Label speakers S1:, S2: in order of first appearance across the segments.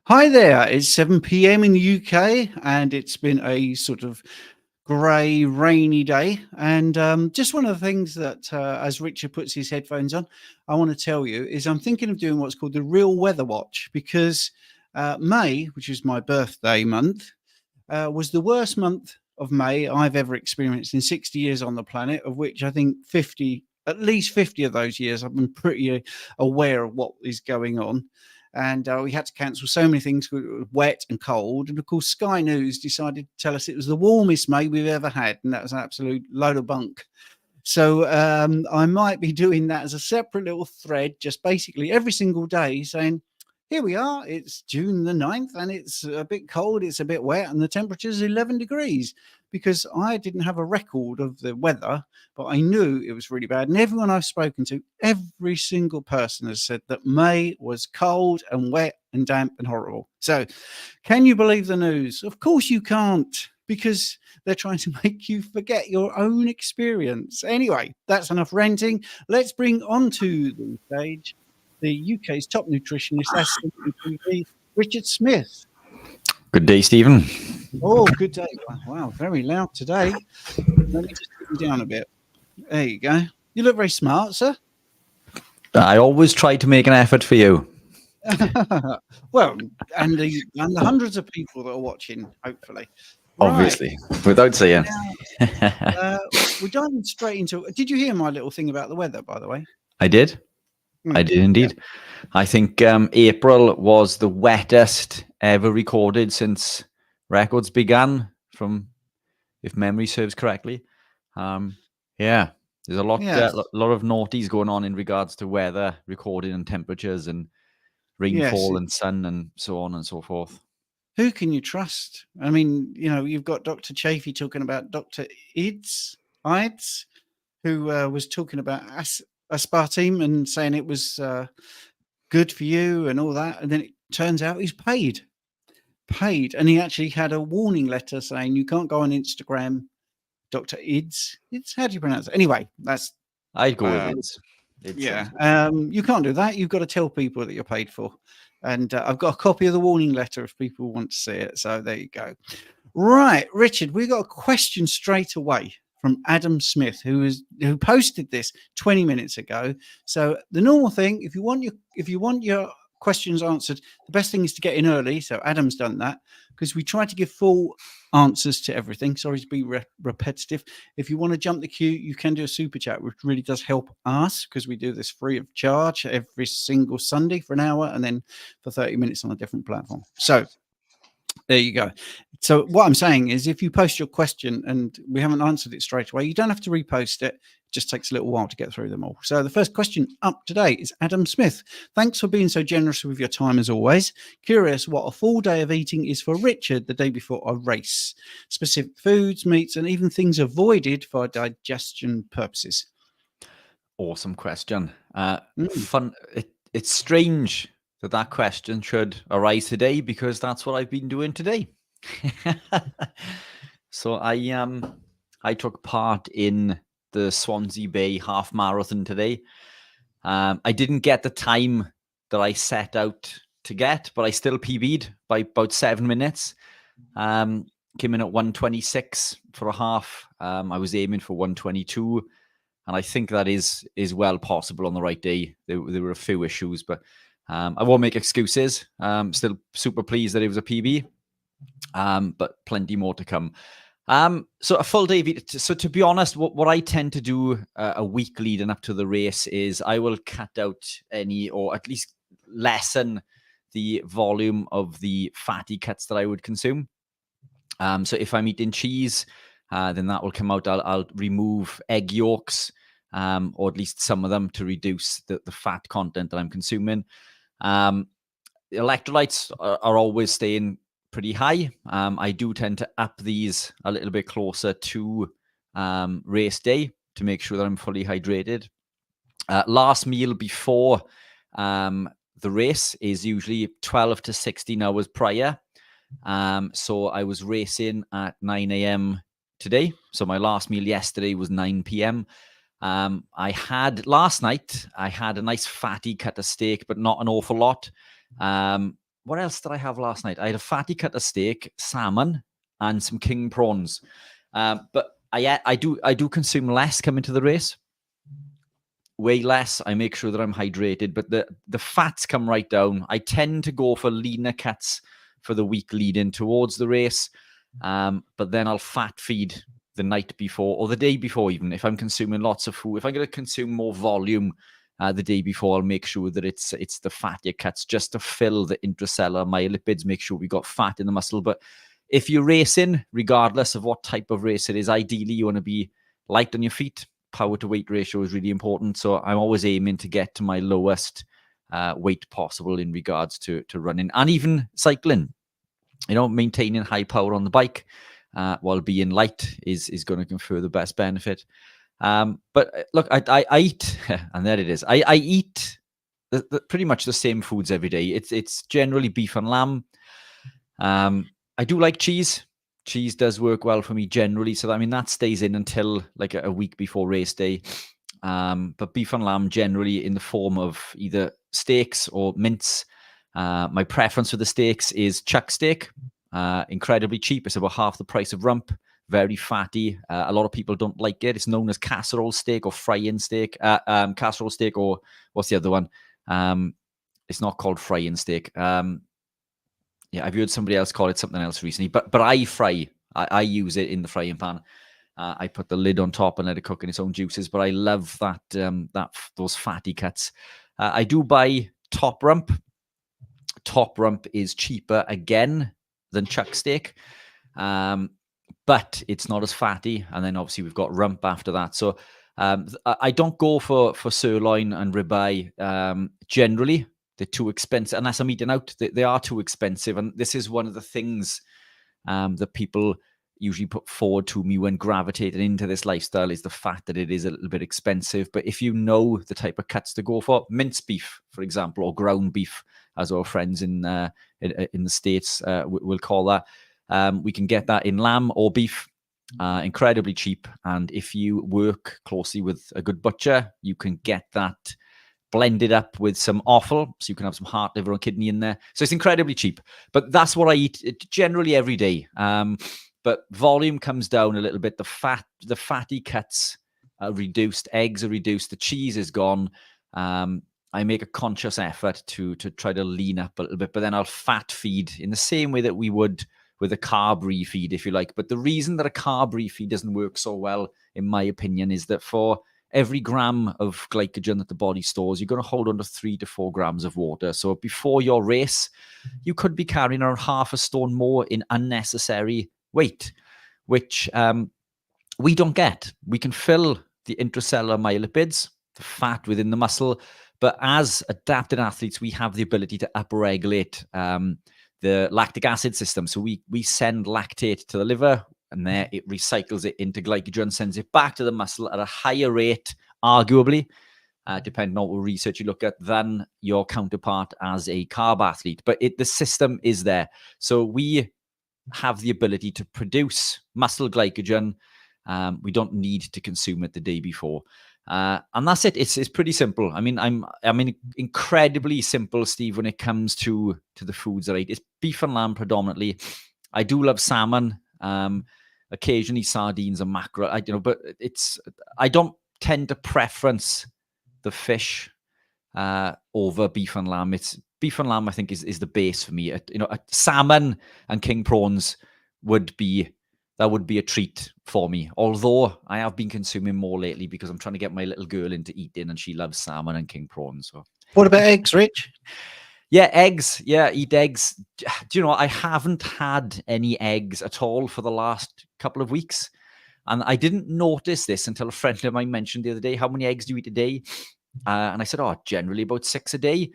S1: Hi there. It's 7 p.m. in the UK, and it's been a sort of grey, rainy day. And just one of the things that, as Richard puts his headphones on, I want to tell you is I'm thinking of doing what's called the Real Weather Watch because May, which is my birthday month, was the worst month of May I've ever experienced in 60 years on the planet, of which I think at least 50 of those years, I've been pretty aware of what is going on. And we had to cancel so many things because it was wet and cold. And of course, Sky News decided to tell us it was the warmest May we've ever had. And that was an absolute load of bunk. So I might be doing that as a separate little thread, just basically every single day saying, here we are, it's June the 9th, and it's a bit cold, it's a bit wet, and the temperature is 11 degrees, because I didn't have a record of the weather, but I knew it was really bad. And everyone I've spoken to, every single person has said that May was cold and wet and damp and horrible. So can you believe the news? Of course you can't, because they're trying to make you forget your own experience. Anyway, that's enough ranting. Let's bring onto the stage the UK's top nutritionist, Richard Smith.
S2: Good day, Stephen.
S1: Oh, good day. Wow, very loud today. Let me just put you down a bit. There you go. You look very smart, sir.
S2: I always try to make an effort for you.
S1: Well, and the hundreds of people that are watching, hopefully.
S2: Obviously, right. Without saying.
S1: We're diving straight into... Did you hear my little thing about the weather, by the way?
S2: I did. I did indeed. Yeah. I think April was the wettest ever recorded since records began, if memory serves correctly. Yeah, there's a lot of naughties going on in regards to weather, recording and temperatures and rainfall and sun and so on and so forth.
S1: Who can you trust? I mean, you've got Dr. Chafee talking about Dr. Ides, who was talking about aspartame and saying it was good for you and all that, and then it turns out he's paid, and he actually had a warning letter saying you can't go on Instagram. Dr. Ides, how do you pronounce it? Anyway, that's
S2: I'd go with Ides.
S1: You can't do that. You've got to tell people that you're paid for, and I've got a copy of the warning letter if people want to see it. So there you go. Right, Richard, we got a question straight away from Adam Smith, who posted this 20 minutes ago. So the normal thing, if you want your questions answered, the best thing is to get in early. So Adam's done that because we try to give full answers to everything. Sorry to be repetitive. If you want to jump the queue, you can do a super chat, which really does help us because we do this free of charge every single Sunday for an hour and then for 30 minutes on a different platform. So there you go. So what I'm saying is if you post your question and we haven't answered it straight away, you don't have to repost it. It just takes a little while to get through them all. So the first question up today is Adam Smith. Thanks for being so generous with your time as always. Curious what a full day of eating is for Richard the day before a race. Specific foods, meats, and even things avoided for digestion purposes.
S2: Awesome question. Fun. It's strange that question should arise today because that's what I've been doing today. So I took part in the Swansea Bay half marathon today. I didn't get the time that I set out to get, but I still PB'd by about 7 minutes. Came in at 1:26 for a half. I was aiming for 1:22, and I think that is well possible on the right day. There were a few issues, but I won't make excuses. Still super pleased that it was a PB, but plenty more to come. So a full day. So to be honest, what I tend to do a week leading up to the race is I will cut out any, or at least lessen the volume of the fatty cuts that I would consume. So if I'm eating cheese, then that will come out. I'll remove egg yolks, or at least some of them to reduce the fat content that I'm consuming. Electrolytes are always staying pretty high. I do tend to up these a little bit closer to race day to make sure that I'm fully hydrated. Last meal before the race is usually 12 to 16 hours prior. So I was racing at 9 a.m. today. So my last meal yesterday was 9 p.m. Last night, I had a nice fatty cut of steak, but not an awful lot. what else did I have last night? I had a fatty cut of steak, salmon, and some king prawns. But I do consume less coming to the race. Way less. I make sure that I'm hydrated, but the fats come right down. I tend to go for leaner cuts for the week leading towards the race, but then I'll fat feed the night before or the day before, even if I'm consuming lots of food. If I'm going to consume more volume the day before, I'll make sure that it's the fattier cuts just to fill the intracellular myolipids, make sure we got fat in the muscle. But if you're racing, regardless of what type of race it is, ideally you want to be light on your feet. Power to weight ratio is really important. So I'm always aiming to get to my lowest weight possible in regards to running and even cycling. Maintaining high power on the bike while being light is going to confer the best benefit. But look, I eat, and there it is. I eat pretty much the same foods every day. It's generally beef and lamb. I do like cheese. Cheese does work well for me generally. So, that stays in until like a week before race day. But beef and lamb generally in the form of either steaks or mince. My preference for the steaks is chuck steak. Incredibly cheap. It's about half the price of rump. Very fatty. A lot of people don't like it. It's known as casserole steak or frying steak. Casserole steak, or what's the other one? It's not called frying steak. Yeah, I've heard somebody else call it something else recently, but I fry. I use it in the frying pan. I put the lid on top and let it cook in its own juices. But I love those fatty cuts. I do buy top rump. Top rump is cheaper again than chuck steak, but it's not as fatty. And then obviously we've got rump after that. So I don't go for sirloin and ribeye generally. They're too expensive. Unless I'm eating out, they are too expensive. And this is one of the things that people usually put forward to me when gravitating into this lifestyle is the fact that it is a little bit expensive. But if you know the type of cuts to go for, mince beef, for example, or ground beef, as our friends in the States will call that, we can get that in lamb or beef. Incredibly cheap. And if you work closely with a good butcher, you can get that blended up with some offal, so you can have some heart, liver, and kidney in there. So it's incredibly cheap. But that's what I eat generally every day. But volume comes down a little bit. The fatty cuts are reduced. Eggs are reduced. The cheese is gone. I make a conscious effort to try to lean up a little bit, but then I'll fat feed in the same way that we would with a carb refeed, if you like. But the reason that a carb refeed doesn't work so well, in my opinion, is that for every gram of glycogen that the body stores, you're going to hold on to 3 to 4 grams of water. So before your race, you could be carrying around half a stone more in unnecessary weight, which we don't get. We can fill the intracellular myolipids, the fat within the muscle, but as adapted athletes, we have the ability to upregulate the lactic acid system. So we send lactate to the liver, and there it recycles it into glycogen, sends it back to the muscle at a higher rate, arguably, depending on what research you look at, than your counterpart as a carb athlete. But the system is there. So we have the ability to produce muscle glycogen. We don't need to consume it the day before. And that's it. It's pretty simple. I'm incredibly simple, Steve, when it comes to the foods that I eat. It's beef and lamb predominantly. I do love salmon. Occasionally sardines and mackerel. But I don't tend to preference the fish over beef and lamb. It's beef and lamb, I think, is the base for me. Salmon and king prawns would be a treat for me. Although I have been consuming more lately because I'm trying to get my little girl into eating, and she loves salmon and king prawns. So,
S1: what about eggs, Rich?
S2: Yeah, eggs. Yeah, eat eggs. Do you know, I haven't had any eggs at all for the last couple of weeks. And I didn't notice this until a friend of mine mentioned the other day, how many eggs do you eat a day? And I said, generally about 6 a day.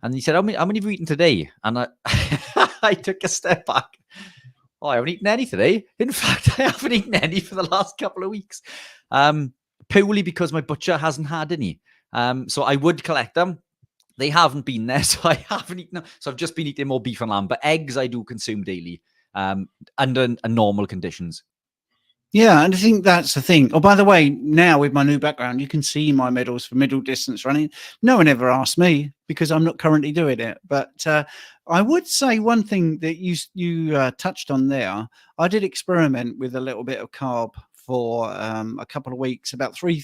S2: And he said, how many have you eaten today? And I took a step back. I haven't eaten any today. In fact, I haven't eaten any for the last couple of weeks. Purely because my butcher hasn't had any. So I would collect them. They haven't been there, so I haven't eaten them. So I've just been eating more beef and lamb. But eggs I do consume daily under normal conditions.
S1: Yeah, and I think that's the thing. Oh, by the way, now with my new background, you can see my medals for middle distance running. No one ever asked me because I'm not currently doing it. But I would say one thing that you touched on there. I did experiment with a little bit of carb for a couple of weeks, about 3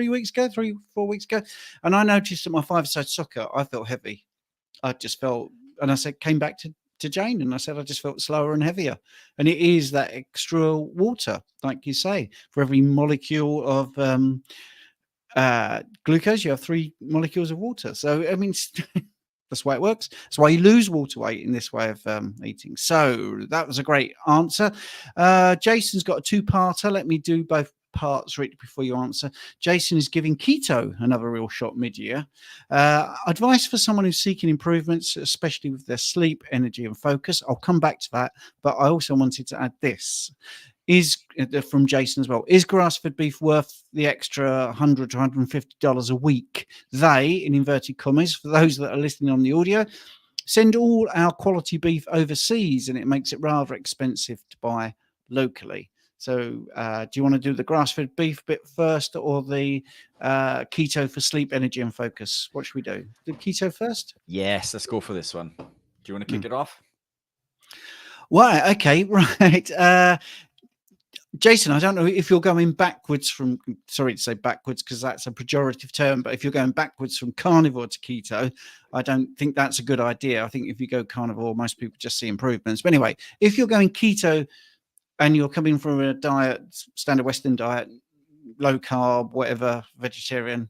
S1: weeks ago, 4 weeks ago, and I noticed that my five-side soccer, I felt heavy. I just felt, and I said, came back to Jane, and I said I just felt slower and heavier. And it is that extra water, like you say. For every molecule of glucose, you have 3 molecules of water. So I mean, that's why it works. That's why you lose water weight in this way of eating. So that was a great answer. Jason's got a two-parter. Let me do both parts, Rick, before you answer. Jason is giving keto another real shot mid-year. Advice for someone who's seeking improvements, especially with their sleep, energy, and focus. I'll come back to that, but I also wanted to add this. Is from Jason as well. Is grass-fed beef worth the extra $100 to $150 a week? They, in inverted commas, for those that are listening on the audio, send all our quality beef overseas, and it makes it rather expensive to buy locally. So, do you want to do the grass-fed beef bit first, or the keto for sleep, energy, and focus? What should we do? Do keto first?
S2: Yes, let's go for this one. Do you want to kick it off?
S1: Well, okay, right. Jason, I don't know if you're going backwards from, sorry to say backwards because that's a pejorative term, but if you're going backwards from carnivore to keto, I don't think that's a good idea. I think if you go carnivore, most people just see improvements. But anyway, if you're going keto and you're coming from a diet, standard Western diet, low carb, whatever, vegetarian,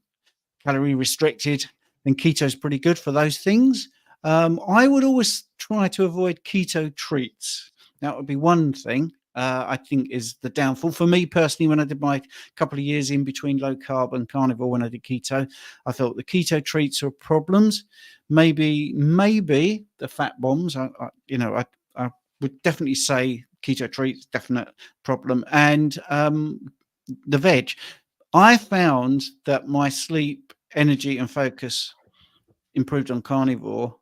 S1: calorie restricted, then keto is pretty good for those things. I would always try to avoid keto treats. That would be one thing. I think is the downfall for me personally. When I did my couple of years in between low carb and carnivore, when I did keto, I felt the keto treats are problems. Maybe the fat bombs. I would definitely say keto treats, definite problem. And the veg. I found that my sleep, energy, and focus improved on carnivore.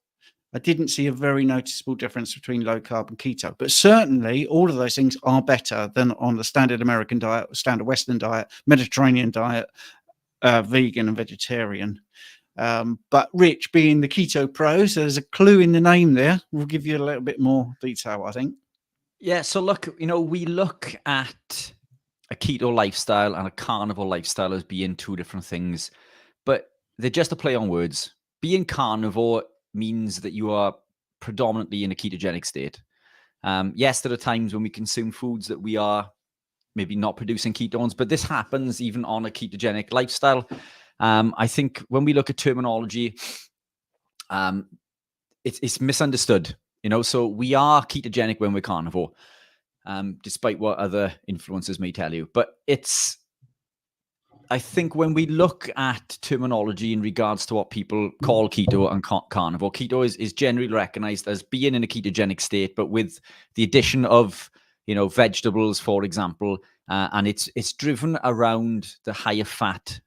S1: I didn't see a very noticeable difference between low carb and keto, but certainly all of those things are better than on the standard American diet, standard Western diet, Mediterranean diet, vegan and vegetarian. But Rich, being the keto pro, so there's a clue in the name there. We'll give you a little bit more detail, I think.
S2: Yeah. So look, we look at a keto lifestyle and a carnivore lifestyle as being two different things, but they're just a play on words. Being carnivore means that you are predominantly in a ketogenic state. Yes, there are times when we consume foods that we are maybe not producing ketones, but this happens even on a ketogenic lifestyle. I think when we look at terminology, it's misunderstood. So we are ketogenic when we're carnivore, despite what other influencers may tell you. But I think when we look at terminology in regards to what people call keto and carnivore, keto is generally recognized as being in a ketogenic state, but with the addition of, vegetables, for example, and it's driven around the higher fat,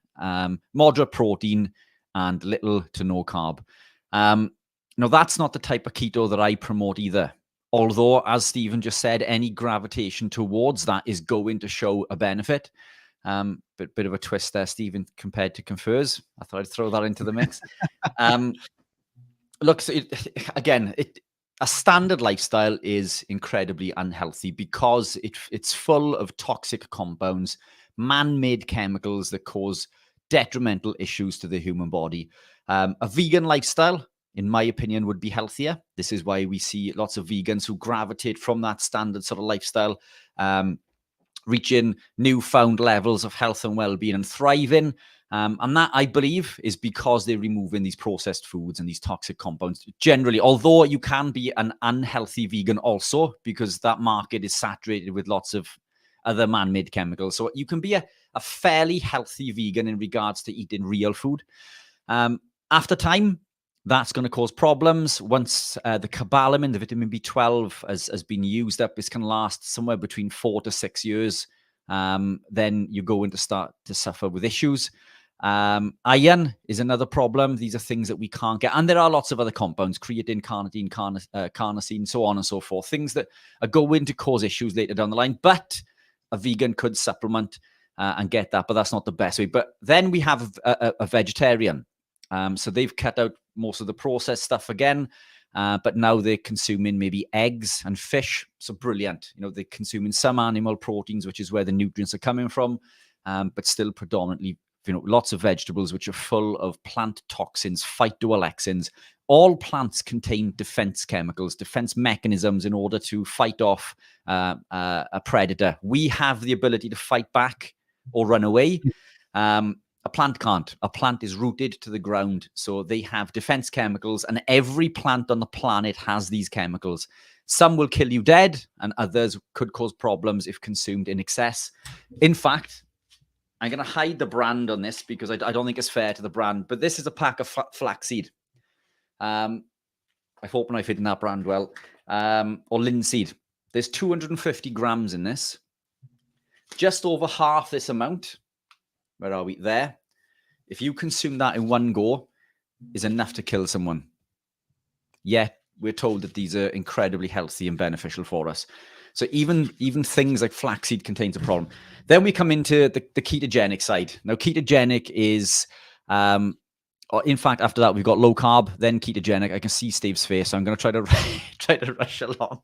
S2: moderate protein, and little to no carb. Now, that's not the type of keto that I promote either. Although, as Stephen just said, any gravitation towards that is going to show a benefit. But bit of a twist there, Stephen, compared to confers. I thought I'd throw that into the mix. Look, so a standard lifestyle is incredibly unhealthy because it's full of toxic compounds, man-made chemicals that cause detrimental issues to the human body. A vegan lifestyle, in my opinion, would be healthier. This is why we see lots of vegans who gravitate from that standard sort of lifestyle, reaching newfound levels of health and well-being and thriving. And that, I believe, is because they're removing these processed foods and these toxic compounds. Generally, although you can be an unhealthy vegan also, because that market is saturated with lots of other man-made chemicals. So you can be a fairly healthy vegan in regards to eating real food. After time, that's going to cause problems. Once the cobalamin, the vitamin B12, has been used up, it's going to last somewhere between 4 to 6 years. Then you're going to start to suffer with issues. Iron is another problem. These are things that we can't get. And there are lots of other compounds, creatine, carnitine, carnosine, so on and so forth, things that are going to cause issues later down the line. But a vegan could supplement and get that, but that's not the best way. But then we have a vegetarian. So they've cut out most of the processed stuff again, but now they're consuming maybe eggs and fish. So brilliant. They're consuming some animal proteins, which is where the nutrients are coming from, but still predominantly, lots of vegetables, which are full of plant toxins, phytoalexins. All plants contain defense chemicals, defense mechanisms in order to fight off a predator. We have the ability to fight back or run away. A plant can't. A plant is rooted to the ground. So they have defense chemicals, and every plant on the planet has these chemicals. Some will kill you dead, and others could cause problems if consumed in excess. In fact, I'm going to hide the brand on this because I don't think it's fair to the brand, but this is a pack of flaxseed. I hope I'm fitting that brand well. Or linseed. There's 250 grams in this. Just over half this amount. Where are we? There. If you consume that in one go, is enough to kill someone. Yet we're told that these are incredibly healthy and beneficial for us. So even things like flaxseed contains a problem. Then we come into the ketogenic side. Now, ketogenic is, in fact, after that, we've got low carb, then ketogenic. I can see Steve's face, so I'm going to try to rush along.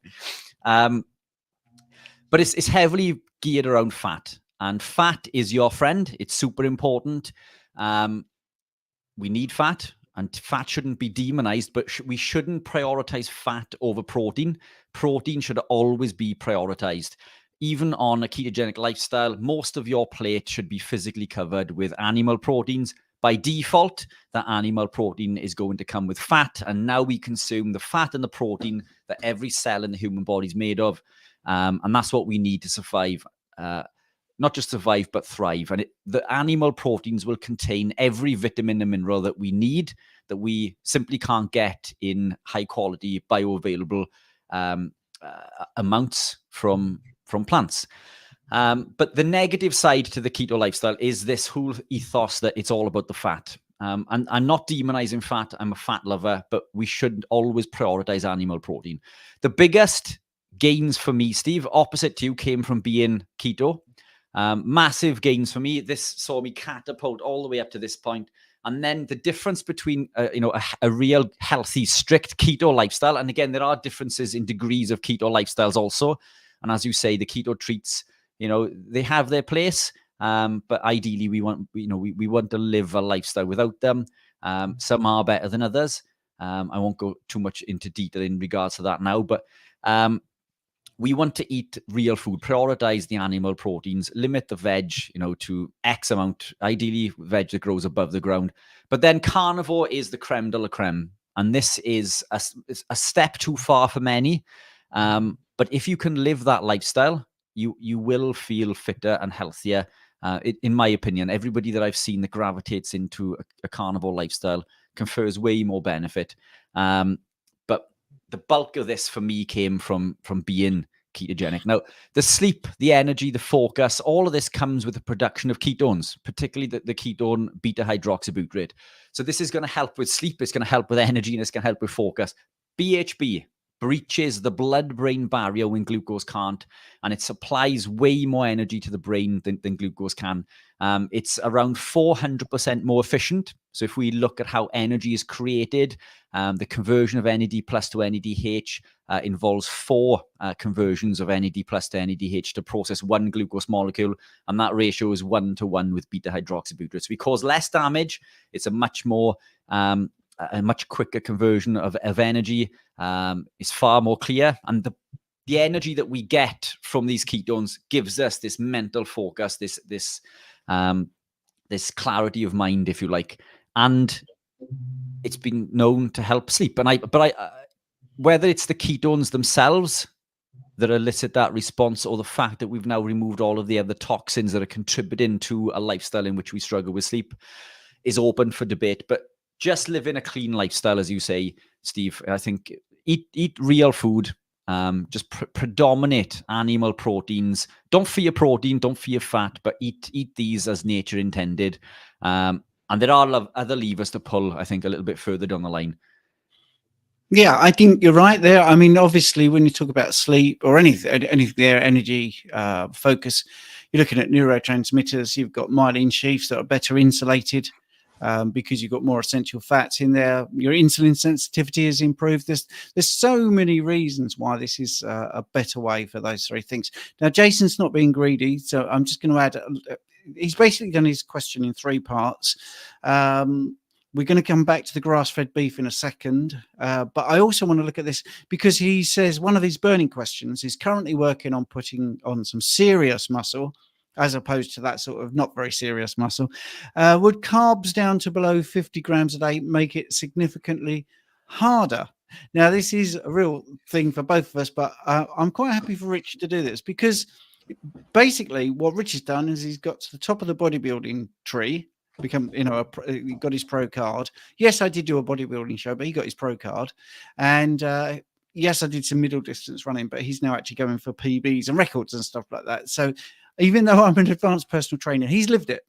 S2: But it's heavily geared around fat. And fat is your friend. It's super important. We need fat, and fat shouldn't be demonized, but we shouldn't prioritize fat over protein. Protein should always be prioritized. Even on a ketogenic lifestyle, most of your plate should be physically covered with animal proteins. By default, that animal protein is going to come with fat, and now we consume the fat and the protein that every cell in the human body is made of. And that's what we need to survive. Not just survive, but thrive. And the animal proteins will contain every vitamin and mineral that we need, that we simply can't get in high quality, bioavailable amounts from plants. But the negative side to the keto lifestyle is this whole ethos that it's all about the fat. And I'm not demonizing fat. I'm a fat lover, but we should always prioritize animal protein. The biggest gains for me, Steve, opposite to you, came from being keto. Massive gains for me. This saw me catapult all the way up to this point. And then the difference between, a real healthy, strict keto lifestyle. And again, there are differences in degrees of keto lifestyles also. And as you say, the keto treats, they have their place. But ideally we want to live a lifestyle without them. Some are better than others. I won't go too much into detail in regards to that now, but, we want to eat real food, prioritize the animal proteins, limit the veg, to X amount, ideally veg that grows above the ground. But then carnivore is the creme de la creme. And this is a step too far for many. But if you can live that lifestyle, you will feel fitter and healthier. In my opinion, everybody that I've seen that gravitates into a carnivore lifestyle confers way more benefit. But the bulk of this for me came from being ketogenic. Now, the sleep, the energy, the focus, all of this comes with the production of ketones, particularly the ketone beta hydroxybutyrate. So this is going to help with sleep, it's going to help with energy, and it's going to help with focus. BHB breaches the blood-brain barrier when glucose can't, and it supplies way more energy to the brain than glucose can. It's around 400% more efficient. So if we look at how energy is created, the conversion of NAD plus to NADH involves 4 conversions of NAD plus to NADH to process one glucose molecule, and that ratio is 1-to-1 with beta hydroxybutyrate. So we cause less damage. It's a much more a much quicker conversion of energy. It's far more clear, and the energy that we get from these ketones gives us this mental focus, this clarity of mind, if you like, and it's been known to help sleep. But whether it's the ketones themselves that elicit that response, or the fact that we've now removed all of the other toxins that are contributing to a lifestyle in which we struggle with sleep, is open for debate. But just living a clean lifestyle, as you say, Steve, I think eat real food, just predominate animal proteins. Don't fear protein, don't fear fat, but eat these as nature intended. And there are other levers to pull, I think, a little bit further down the line.
S1: Yeah, I think you're right there. I mean, obviously, when you talk about sleep or anything there, energy, focus, you're looking at neurotransmitters. You've got myelin sheaths that are better insulated because you've got more essential fats in there. Your insulin sensitivity has improved. There's so many reasons why this is a better way for those three things. Now, Jason's not being greedy, so I'm just going to add. He's basically done his question in three parts. We're going to come back to the grass-fed beef in a second, but I also want to look at this because he says one of his burning questions is currently working on putting on some serious muscle as opposed to that sort of not very serious muscle. Would carbs down to below 50 grams a day make it significantly harder? Now, this is a real thing for both of us, but I'm quite happy for Rich to do this because basically what Rich has done is he's got to the top of the bodybuilding tree, become, he got his pro card. Yes, I did do a bodybuilding show, but he got his pro card. And yes, I did some middle distance running, but he's now actually going for PBs and records and stuff like that. So even though I'm an advanced personal trainer, he's lived it.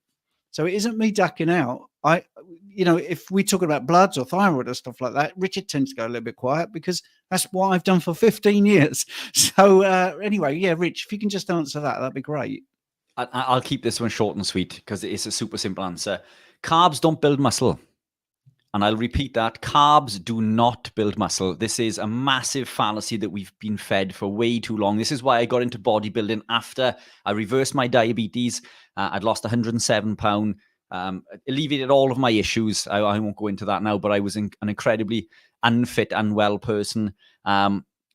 S1: So it isn't me ducking out. If we talk about bloods or thyroid or stuff like that, Richard tends to go a little bit quiet because that's what I've done for 15 years. So anyway, yeah, Rich, if you can just answer that, that'd be great.
S2: I'll keep this one short and sweet because it's a super simple answer. Carbs don't build muscle. And I'll repeat that. Carbs do not build muscle. This is a massive fallacy that we've been fed for way too long. This is why I got into bodybuilding after I reversed my diabetes. I'd lost 107 pounds, alleviated all of my issues. I won't go into that now, but I was an incredibly unfit, unwell person.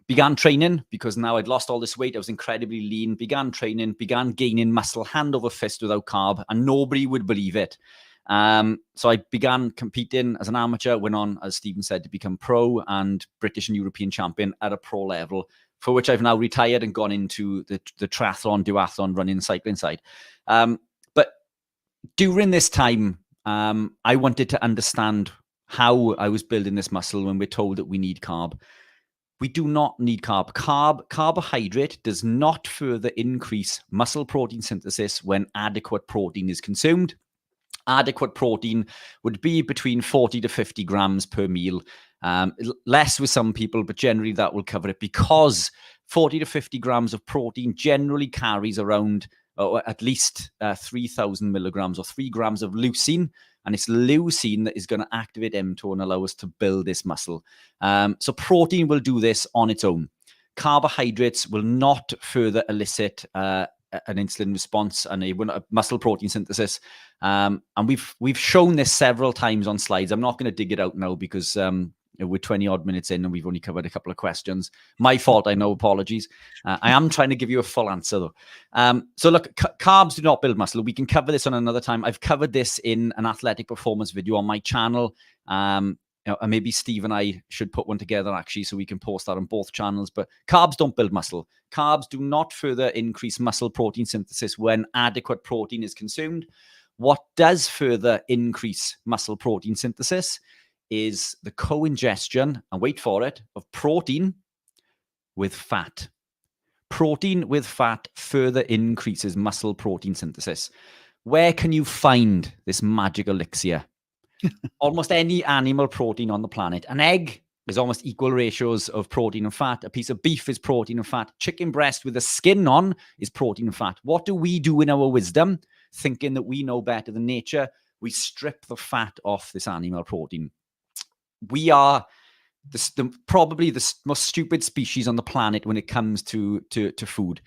S2: Began training because now I'd lost all this weight. I was incredibly lean, began training, began gaining muscle hand over fist without carb, and nobody would believe it. So I began competing as an amateur, went on, as Stephen said, to become pro and British and European champion at a pro level, for which I've now retired and gone into the triathlon, duathlon, running, cycling side. But during this time, I wanted to understand how I was building this muscle when we're told that we need carb. We do not need carb. Carbohydrate does not further increase muscle protein synthesis when adequate protein is consumed. Adequate protein would be between 40 to 50 grams per meal. Less with some people, but generally that will cover it because 40 to 50 grams of protein generally carries around at least 3,000 milligrams or 3 grams of leucine. And it's leucine that is going to activate mTOR and allow us to build this muscle. So protein will do this on its own. Carbohydrates will not further elicit an insulin response and a muscle protein synthesis. And we've shown this several times on slides. I'm not going to dig it out now because we're 20 odd minutes in and we've only covered a couple of questions. My fault, I know, apologies. I am trying to give you a full answer though. So look, carbs do not build muscle. We can cover this on another time. I've covered this in an athletic performance video on my channel. And maybe Steve and I should put one together actually so we can post that on both channels. But carbs don't build muscle. Carbs do not further increase muscle protein synthesis when adequate protein is consumed. What does further increase muscle protein synthesis is the co-ingestion, and wait for it, of protein with fat. Protein with fat further increases muscle protein synthesis. Where can you find this magic elixir? Almost any animal protein on the planet. An egg is almost equal ratios of protein and fat. A piece of beef is protein and fat. Chicken breast with the skin on is protein and fat. What do we do in our wisdom? Thinking that we know better than nature, we strip the fat off this animal protein. We are probably the most stupid species on the planet when it comes to food.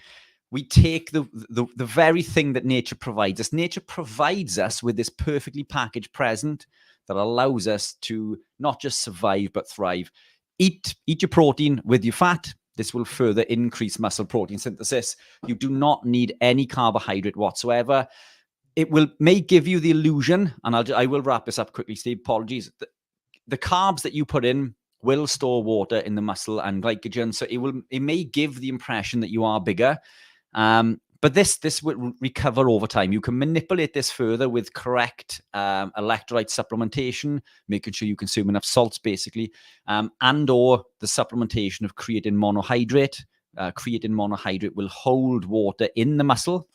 S2: We take the very thing that nature provides us. Nature provides us with this perfectly packaged present that allows us to not just survive, but thrive. Eat your protein with your fat. This will further increase muscle protein synthesis. You do not need any carbohydrate whatsoever. It may give you the illusion, and I will wrap this up quickly, Steve, apologies. The carbs that you put in will store water in the muscle and glycogen. So it may give the impression that you are bigger. But this will recover over time. You can manipulate this further with correct electrolyte supplementation, making sure you consume enough salts, basically, and or the supplementation of creatine monohydrate. Creatine monohydrate will hold water in the muscle.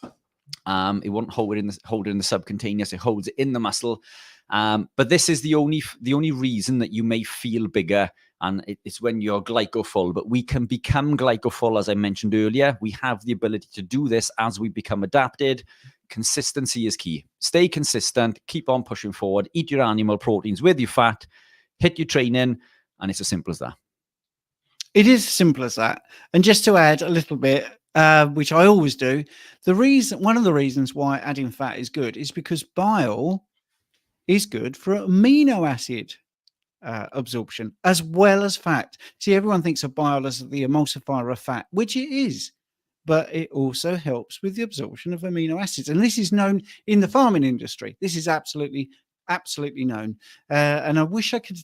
S2: It won't hold it in the subcutaneous. It holds it in the muscle. But this is the only reason that you may feel bigger, and it's when you're glycofull. But we can become glycofull, as I mentioned earlier. We have the ability to do this as we become adapted. Consistency is key. Stay consistent, keep on pushing forward, eat your animal proteins with your fat, hit your training, and it's as simple as that.
S1: It is as simple as that. And just to add a little bit, which I always do, one of the reasons why adding fat is good is because bile is good for amino acid absorption as well as fat. See, everyone thinks of bile as the emulsifier of fat, which it is, but it also helps with the absorption of amino acids. And this is known in the farming industry. This is absolutely known. And I wish I could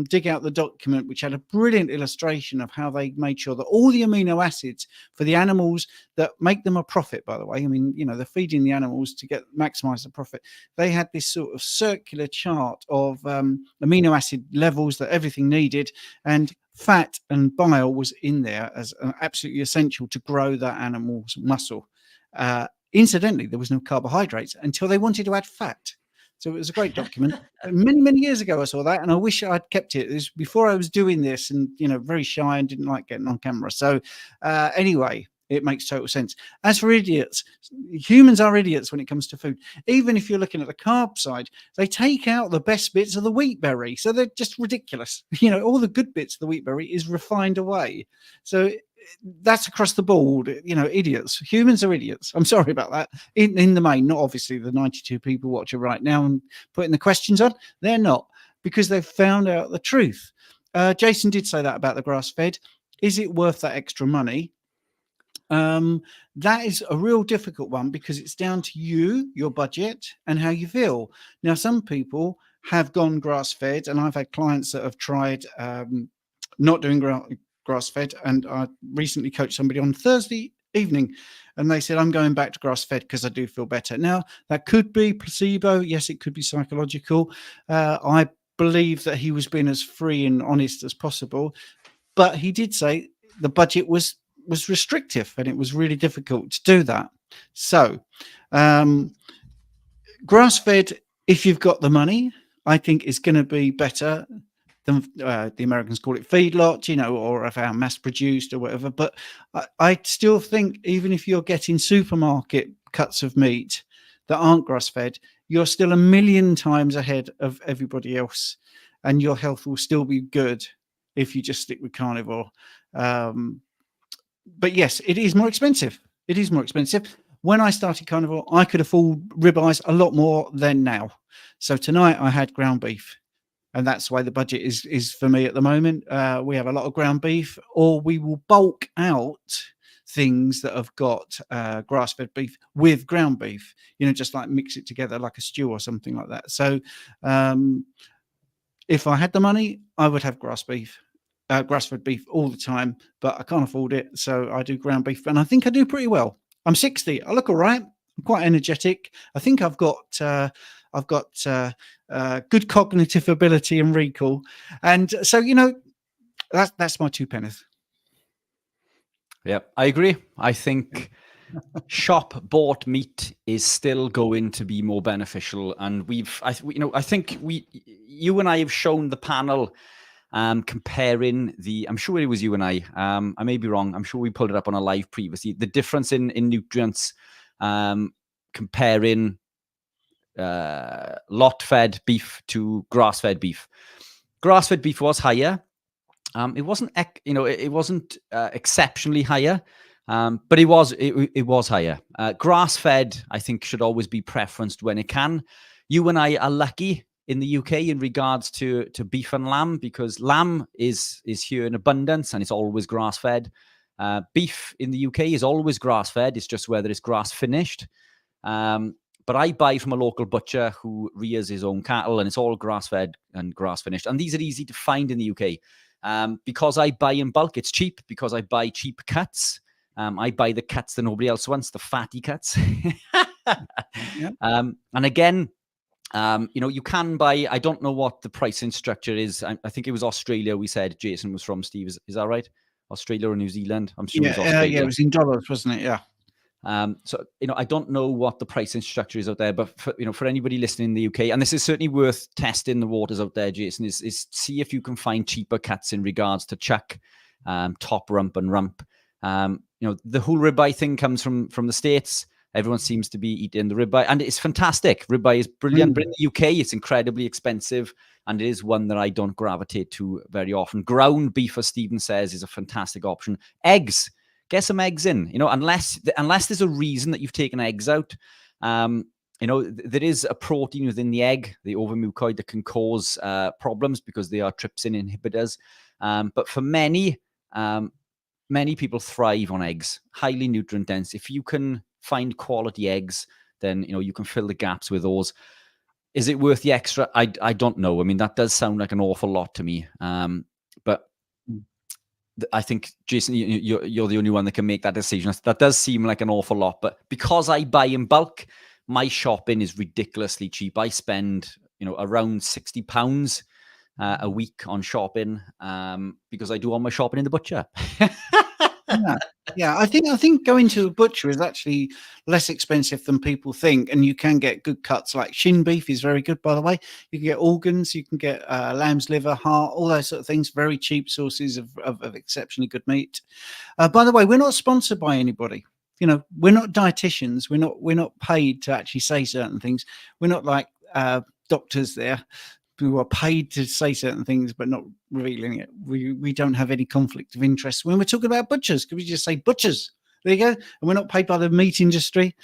S1: dig out the document, which had a brilliant illustration of how they made sure that all the amino acids for the animals that make them a profit, by the way, I mean, they're feeding the animals to maximize the profit. They had this sort of circular chart of amino acid levels that everything needed, and fat and bile was in there as absolutely essential to grow that animal's muscle. Incidentally, there was no carbohydrates until they wanted to add fat. So it was a great document. Many years ago, I saw that, and I wish I'd kept it. It was before I was doing this, and very shy and didn't like getting on camera. So anyway, it makes total sense. As for idiots, humans are idiots when it comes to food. Even if you're looking at the carb side, they take out the best bits of the wheat berry, so they're just ridiculous. All the good bits of the wheat berry is refined away. So that's across the board, idiots. Humans are idiots. I'm sorry about that. In the main, not obviously the 92 people watching right now and putting the questions on. They're not, because they've found out the truth. Jason did say that about the grass-fed. Is it worth that extra money? That is a real difficult one, because it's down to you, your budget, and how you feel. Now, some people have gone grass-fed, and I've had clients that have tried not doing grass-fed, and I recently coached somebody on Thursday evening, and they said, I'm going back to grass-fed because I do feel better. Now, that could be placebo. Yes, it could be psychological. I believe that he was being as free and honest as possible, but he did say the budget was restrictive, and it was really difficult to do that. So grass-fed, if you've got the money, I think is going to be better than the Americans call it feedlot, or if our mass produced or whatever. But I still think, even if you're getting supermarket cuts of meat that aren't grass-fed, you're still a million times ahead of everybody else, and your health will still be good if you just stick with carnivore. But yes, it is more expensive. It is more expensive. When I started carnivore, I could afford ribeyes a lot more than now. So tonight I had ground beef, and that's why the budget is for me at the moment. We have a lot of ground beef, or we will bulk out things that have got grass-fed beef with ground beef, just like mix it together like a stew or something like that. So if I had the money, I would have grass-fed beef all the time, but I can't afford it, so I do ground beef, and I think I do pretty well. I'm 60. I look all right. I'm quite energetic. I think I've got good cognitive ability and recall, and so that's my 2 pence.
S2: Yeah, I agree. I think shop bought meat is still going to be more beneficial, and I think you and I have shown the panel comparing I'm sure it was you and I may be wrong. I'm sure we pulled it up on a live previously. The difference in nutrients, comparing lot-fed beef to grass-fed beef. Grass-fed beef was higher. It wasn't, exceptionally higher, but it was higher. Grass-fed, I think, should always be preferenced when it can. You and I are lucky in the UK in regards to beef and lamb, because lamb is here in abundance and it's always grass-fed. Beef in the UK is always grass-fed. It's just whether it's grass-finished. But I buy from a local butcher who rears his own cattle, and it's all grass-fed and grass-finished. And these are easy to find in the UK. Because I buy in bulk, it's cheap, because I buy cheap cuts. I buy the cuts that nobody else wants, the fatty cuts.
S1: Yeah.
S2: And again, you can buy, I don't know what the pricing structure is. I think it was Australia we said Jason was from, Steve. Is that right? Australia or New Zealand? I'm sure it was Australia.
S1: Yeah, it was in dollars, wasn't it? Yeah.
S2: So, I don't know what the pricing structure is out there, but for anybody listening in the UK, and this is certainly worth testing the waters out there, Jason, is see if you can find cheaper cuts in regards to chuck, top rump and rump. The whole ribeye thing comes from the States. Everyone seems to be eating the ribeye, and it's fantastic. Ribeye is brilliant, but in the UK, it's incredibly expensive, and it is one that I don't gravitate to very often. Ground beef, as Stephen says, is a fantastic option. Eggs. Get some eggs in, unless there's a reason that you've taken eggs out. There is a protein within the egg, the ovomucoid, that can cause problems because they are trypsin inhibitors. But for many people thrive on eggs, highly nutrient dense. If you can find quality eggs, then you can fill the gaps with those. Is it worth the extra? I don't know. I mean, that does sound like an awful lot to me. But I think, Jason, you're the only one that can make that decision. That does seem like an awful lot, but because I buy in bulk, my shopping is ridiculously cheap. I spend, around £60 a week on shopping because I do all my shopping in the butcher.
S1: Yeah. I think going to a butcher is actually less expensive than people think, and you can get good cuts. Like shin beef is very good, by the way. You can get organs, you can get lamb's liver, heart, all those sort of things. Very cheap sources of exceptionally good meat. By the way, we're not sponsored by anybody. We're not dietitians. We're not paid to actually say certain things. We're not like doctors there who are paid to say certain things but not revealing it. We don't have any conflict of interest when we're talking about butchers. Can we just say butchers? There you go. And we're not paid by the meat industry.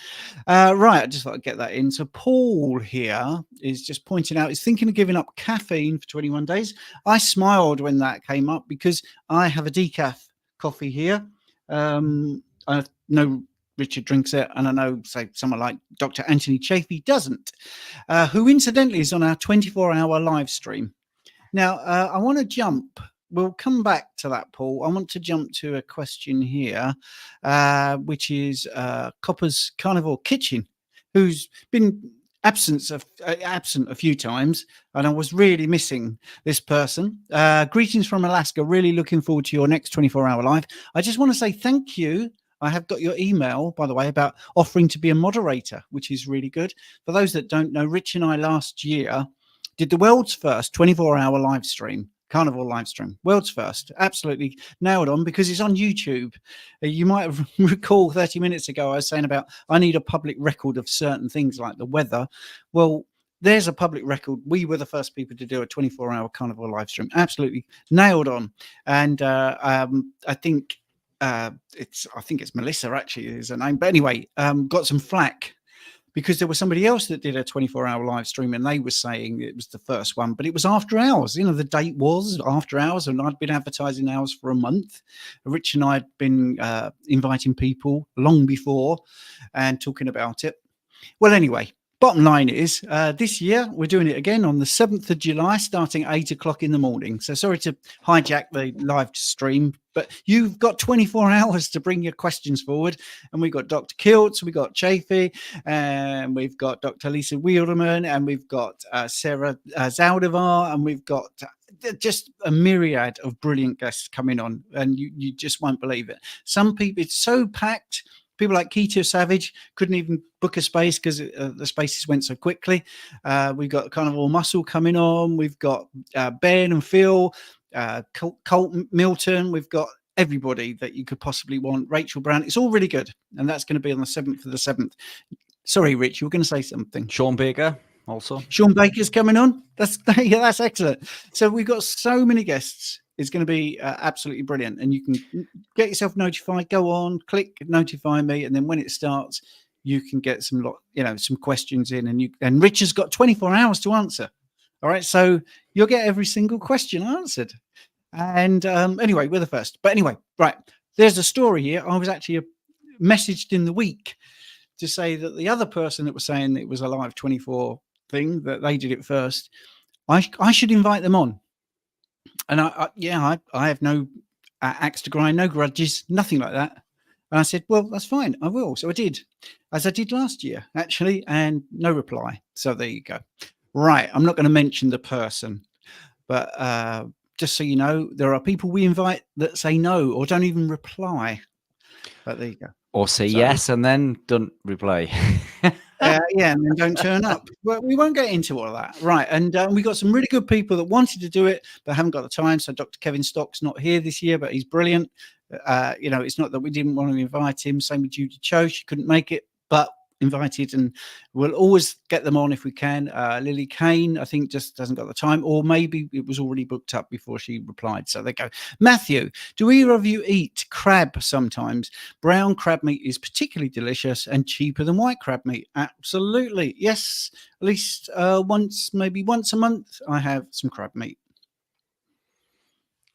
S1: Right, I just thought I'd get that in. So Paul here is just pointing out he's thinking of giving up caffeine for 21 days. I smiled when that came up because I have a decaf coffee here. I know Richard drinks it, and I know, say, someone like Dr. Anthony Chafee doesn't, who incidentally is on our 24-hour live stream. Now, I want to jump. We'll come back to that, Paul. I want to jump to a question here, which is Copper's Carnivore Kitchen, who's been absent a few times, and I was really missing this person. Greetings from Alaska. Really looking forward to your next 24-hour live. I just want to say thank you. I have got your email, by the way, about offering to be a moderator, which is really good. For those that don't know, Rich and I last year did the world's first 24-hour live stream, Carnivore live stream. World's first. Absolutely nailed on, because it's on YouTube. You might recall 30 minutes ago I was saying about I need a public record of certain things like the weather. Well, there's a public record. We were the first people to do a 24-hour Carnivore live stream. Absolutely nailed on. And I think it's Melissa, actually, is her name. But anyway, got some flack because there was somebody else that did a 24-hour live stream, and they were saying it was the first one, but it was after hours. The date was after hours, and I'd been advertising hours for a month. Rich and I had been inviting people long before and talking about it. Well, anyway, bottom line is this year we're doing it again on the 7th of July, starting at 8 o'clock in the morning. So sorry to hijack the live stream, but you've got 24 hours to bring your questions forward. And we've got Dr. Kiltz, we've got Chafee, and we've got Dr. Lisa Wielderman, and we've got Sarah Zaldivar, and we've got just a myriad of brilliant guests coming on, and you just won't believe it. Some people, it's so packed. People like Keto Savage couldn't even book a space because the spaces went so quickly. We've got Carnivore Muscle coming on. We've got Ben and Phil, Colt Milton. We've got everybody that you could possibly want. Rachel Brown. It's all really good. And that's going to be on the 7th of the 7th. Sorry, Rich, you were going to say something.
S2: Sean Baker also.
S1: Sean Baker's coming on. That's excellent. So we've got so many guests. It's going to be absolutely brilliant, and you can get yourself notified. Go on, click notify me, and then when it starts, you can get some questions in, and Rich has got 24 hours to answer. All right, so you'll get every single question answered. And anyway, we're the first. But anyway, right, there's a story here. I was actually messaged in the week to say that the other person that was saying it was a live 24 thing, that they did it first, I should invite them on. And I have no axe to grind, no grudges, nothing like that. And I said, well, that's fine, I will. So I did, as I did last year, actually, and no reply. So there you go. Right, I'm not going to mention the person, but just so you know, there are people we invite that say no or don't even reply. But there you go.
S2: Or say
S1: So,
S2: yes and then don't reply.
S1: yeah, and then don't turn up. But we won't get into all of that. Right. And we got some really good people that wanted to do it, but haven't got the time. So Dr. Kevin Stock's not here this year, but he's brilliant. It's not that we didn't want to invite him. Same with Judy Cho. She couldn't make it, but invited, and we'll always get them on if we can. Lily Kane, I think, just hasn't got the time, or maybe it was already booked up before she replied. So they go. Matthew, do either of you eat crab sometimes? Brown crab meat is particularly delicious and cheaper than white crab meat. Absolutely. Yes, at least maybe once a month, I have some crab meat.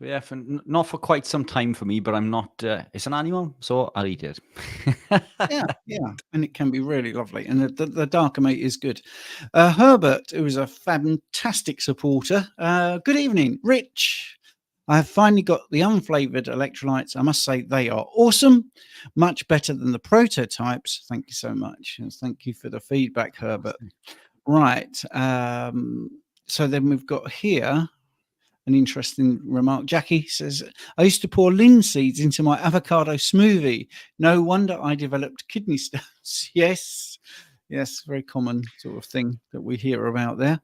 S2: Yeah, not for quite some time for me, but I'm not. It's an animal, so I'll eat it.
S1: Yeah, and it can be really lovely. And the darker meat is good. Herbert, who is a fantastic supporter. Good evening, Rich. I have finally got the unflavoured electrolytes. I must say they are awesome, much better than the prototypes. Thank you so much. And thank you for the feedback, Herbert. Right. So then we've got here an interesting remark. Jackie says, I used to pour linseeds into my avocado smoothie. No wonder I developed kidney stones. Yes, very common sort of thing that we hear about there.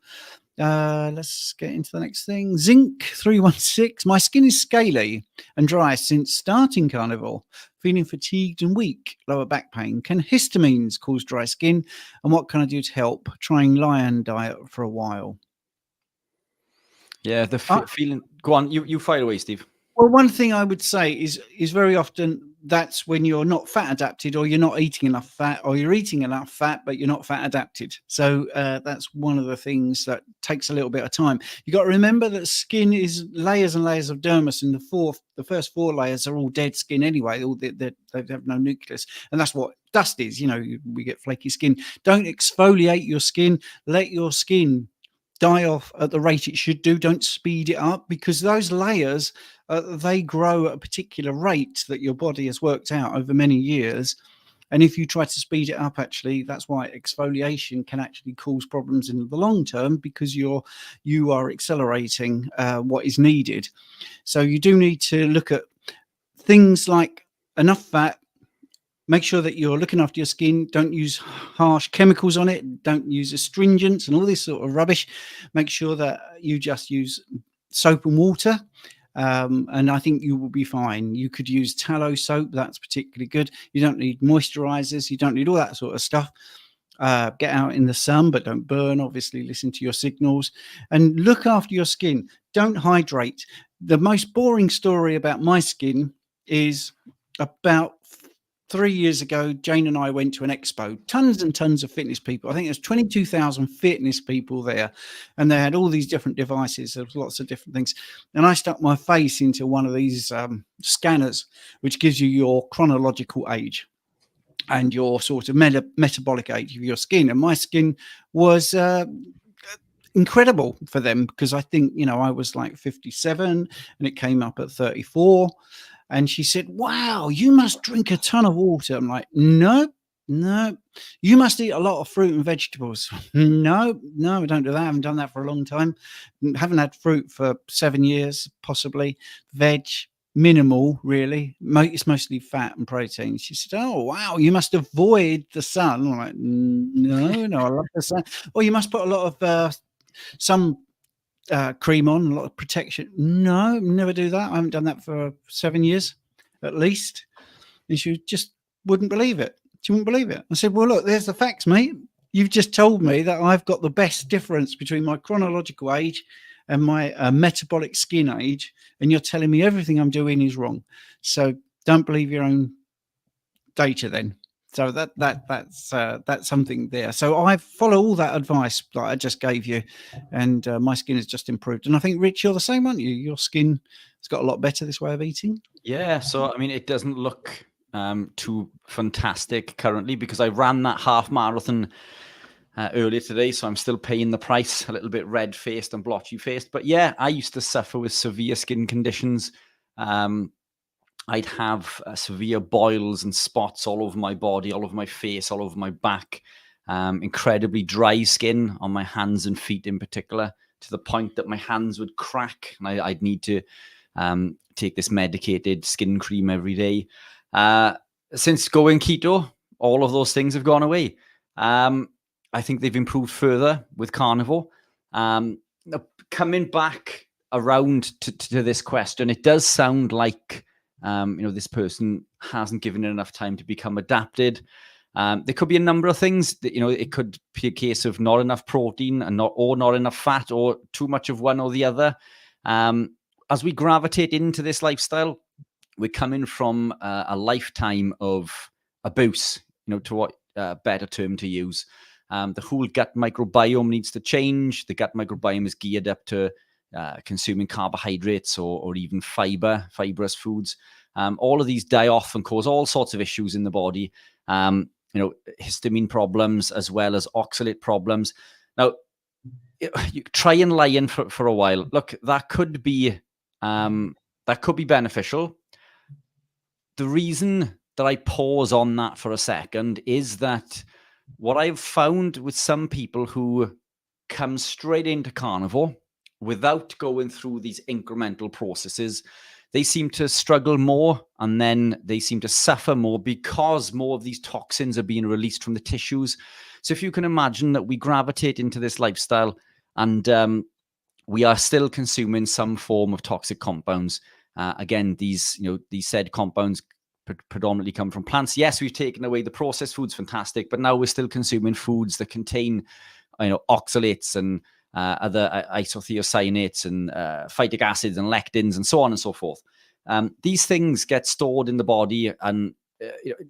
S1: Let's get into the next thing. Zinc 316. My skin is scaly and dry since starting Carnivore. Feeling fatigued and weak. Lower back pain. Can histamines cause dry skin? And what can I do to help? Trying lion diet for a while.
S2: Yeah, the feeling. Go on, you fire away, Steve.
S1: Well, one thing I would say is very often that's when you're not fat adapted, or you're not eating enough fat, or you're eating enough fat but you're not fat adapted. So that's one of the things that takes a little bit of time. You got to remember that skin is layers and layers of dermis, and the first 4 layers are all dead skin anyway. They have no nucleus, and that's what dust is. We get flaky skin. Don't exfoliate your skin. Let your skin die off at the rate it should do. Don't speed it up, because those layers they grow at a particular rate that your body has worked out over many years. And if you try to speed it up, actually, that's why exfoliation can actually cause problems in the long term, because you are accelerating what is needed. So you do need to look at things like enough fat. Make sure that you're looking after your skin. Don't use harsh chemicals on it. Don't use astringents and all this sort of rubbish. Make sure that you just use soap and water. And I think you will be fine. You could use tallow soap. That's particularly good. You don't need moisturizers. You don't need all that sort of stuff. Get out in the sun, but don't burn. Obviously, listen to your signals and look after your skin. Don't hydrate. The most boring story about my skin is about 3 years ago, Jane and I went to an expo, tons and tons of fitness people. I think there's 22,000 fitness people there, and they had all these different devices. There was lots of different things. And I stuck my face into one of these scanners, which gives you your chronological age and your sort of metabolic age of your skin. And my skin was incredible for them, because I think, I was like 57 and it came up at 34. And she said, wow, you must drink a ton of water. I'm like, no. You must eat a lot of fruit and vegetables. No, I don't do that. I haven't done that for a long time. Haven't had fruit for 7 years, possibly. Veg, minimal, really. It's mostly fat and protein. She said, oh, wow, you must avoid the sun. I'm like, no, I love the sun. Or you must put a lot of some cream on, a lot of protection. No, never do that. I haven't done that for 7 years at least. And she just wouldn't believe it. She wouldn't believe it. I said, well, look, there's the facts, mate. You've just told me that I've got the best difference between my chronological age and my metabolic skin age, and you're telling me everything I'm doing is wrong. So don't believe your own data then. So that's something there. So I follow all that advice that I just gave you, and my skin has just improved. And I think, Rich, you're the same, aren't you? Your skin has got a lot better this way of eating.
S2: Yeah. So I mean, it doesn't look too fantastic currently, because I ran that half marathon earlier today, so I'm still paying the price, a little bit red-faced and blotchy-faced. But yeah, I used to suffer with severe skin conditions. I'd have severe boils and spots all over my body, all over my face, all over my back, incredibly dry skin on my hands and feet in particular, to the point that my hands would crack, and I'd need to take this medicated skin cream every day. since going keto, all of those things have gone away. I think they've improved further with carnivore. Coming back around to this question, it does sound like this person hasn't given it enough time to become adapted. There could be a number of things that, it could be a case of not enough protein and not enough fat, or too much of one or the other. As we gravitate into this lifestyle, we're coming from a lifetime of abuse, to what better term to use. The whole gut microbiome needs to change. The gut microbiome is geared up to consuming carbohydrates or even fibrous foods. All of these die off and cause all sorts of issues in the body. Histamine problems as well as oxalate problems. Now, you try and lie in for a while. Look, that could be beneficial. The reason that I pause on that for a second is that what I've found with some people who come straight into carnivore without going through these incremental processes, they seem to struggle more, and then they seem to suffer more because more of these toxins are being released from the tissues. So if you can imagine that we gravitate into this lifestyle and we are still consuming some form of toxic compounds. Again, these said compounds predominantly come from plants. Yes, we've taken away the processed foods, fantastic, but now we're still consuming foods that contain oxalates and other isothiocyanates and phytic acids and lectins and so on and so forth. These things get stored in the body and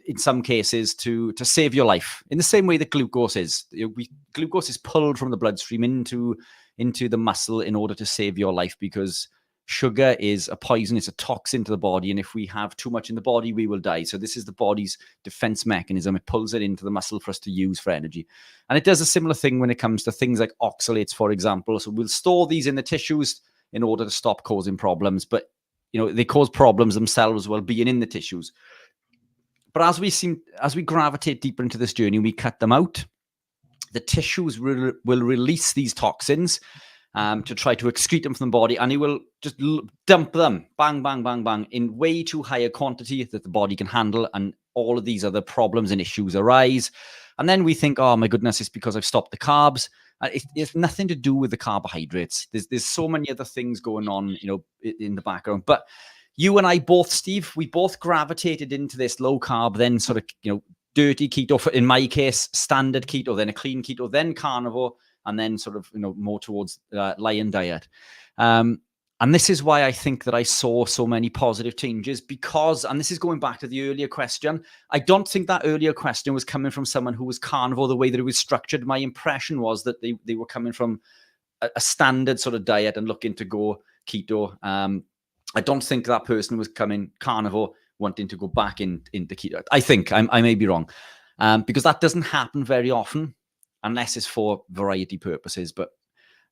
S2: in some cases to save your life, in the same way that glucose is. Glucose is pulled from the bloodstream into the muscle in order to save your life, because sugar is a poison, it's a toxin to the body, and if we have too much in the body, we will die. So this is the body's defense mechanism. It pulls it into the muscle for us to use for energy. And it does a similar thing when it comes to things like oxalates, for example. So we'll store these in the tissues in order to stop causing problems, but they cause problems themselves while being in the tissues. But as we gravitate deeper into this journey, we cut them out. The tissues will release these toxins to try to excrete them from the body, and it will just dump them, bang, bang, bang, bang, in way too high a quantity that the body can handle, and all of these other problems and issues arise. And then we think, oh my goodness, it's because I've stopped the carbs. It's nothing to do with the carbohydrates. There's so many other things going on, in the background. But you and I both, Steve, we both gravitated into this low carb, then sort of, dirty keto, in my case, standard keto, then a clean keto, then carnivore, and then sort of, more towards lion diet. And this is why I think that I saw so many positive changes, because, and this is going back to the earlier question, I don't think that earlier question was coming from someone who was carnivore the way that it was structured. My impression was that they were coming from a standard sort of diet and looking to go keto. I don't think that person was coming carnivore wanting to go back into keto. I think I may be wrong, because that doesn't happen very often unless it's for variety purposes. But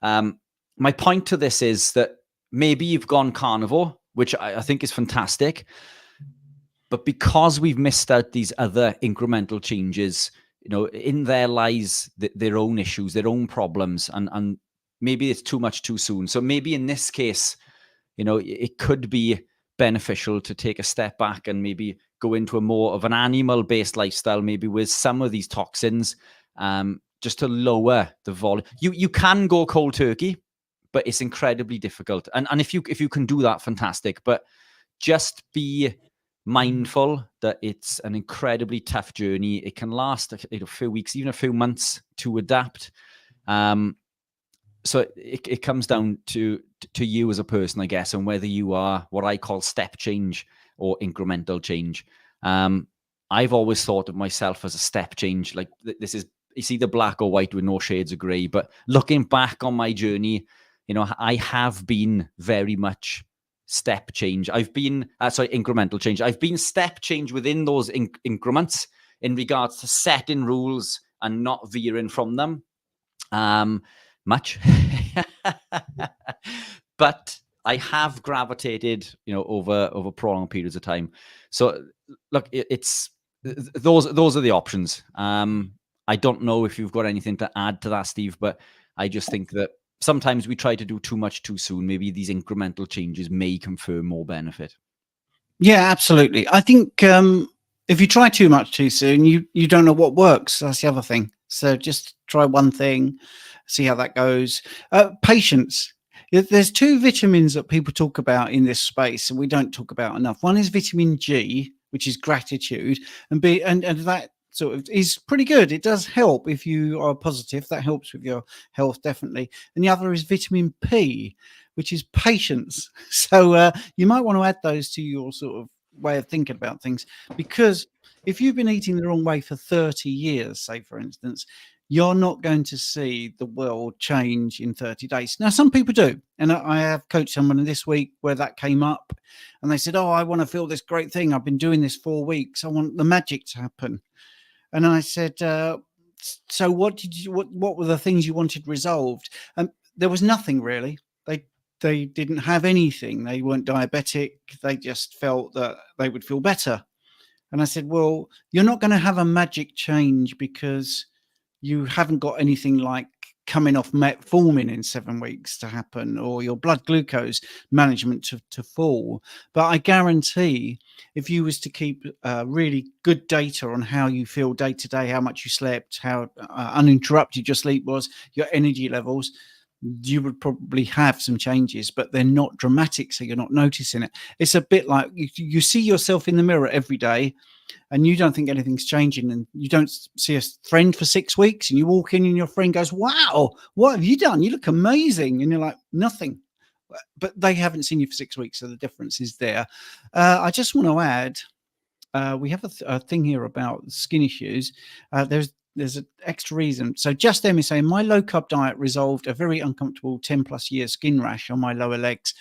S2: my point to this is that maybe you've gone carnivore, which I think is fantastic, but because we've missed out these other incremental changes, in there lies their own issues, their own problems, and maybe it's too much too soon. So maybe in this case, it could be beneficial to take a step back and maybe go into a more of an animal-based lifestyle, maybe with some of these toxins, just to lower the volume. You can go cold turkey, but it's incredibly difficult. And if you can do that, fantastic. But just be mindful that it's an incredibly tough journey. It can last a few weeks, even a few months to adapt. So it comes down to you as a person, I guess, and whether you are what I call step change or incremental change. I've always thought of myself as a step change. Like it's either black or white with no shades of gray. But looking back on my journey, I have been very much step change. I've been, incremental change. I've been step change within those increments in regards to setting rules and not veering from them. Much. But I have gravitated, over prolonged periods of time. So look, it's those are the options. I don't know if you've got anything to add to that, Steve, but I just think that sometimes we try to do too much too soon. Maybe these incremental changes may confer more benefit.
S1: Yeah, absolutely. I think if you try too much too soon, you don't know what works. That's the other thing. So just try one thing, see how that goes. Patience. There's two vitamins that people talk about in this space, and we don't talk about enough. One is vitamin G, which is gratitude, and that sort of is pretty good. It does help if you are positive. That helps with your health, definitely. And the other is vitamin P, which is patience. So you might want to add those to your sort of way of thinking about things, because if you've been eating the wrong way for 30 years, say for instance, you're not going to see the world change in 30 days. Now, some people do. And I have coached someone this week where that came up, and they said, oh, I want to feel this great thing. I've been doing this 4 weeks. I want the magic to happen. And I said, so what were the things you wanted resolved? And there was nothing really. They didn't have anything. They weren't diabetic. They just felt that they would feel better. And I said, well, you're not going to have a magic change because you haven't got anything like coming off metformin in 7 weeks to happen, or your blood glucose management to fall. But I guarantee if you was to keep really good data on how you feel day to day, how much you slept, how uninterrupted your sleep was, your energy levels, you would probably have some changes, but they're not dramatic, so you're not noticing it. It's a bit like you see yourself in the mirror every day and you don't think anything's changing, and you don't see a friend for 6 weeks, and you walk in and your friend goes, wow, what have you done? You look amazing. And you're like, nothing. But they haven't seen you for 6 weeks, so the difference is there. I just want to add, we have a thing here about skin issues. There's an extra reason. So Just M is saying, my low carb diet resolved a very uncomfortable 10 plus year skin rash on my lower legs.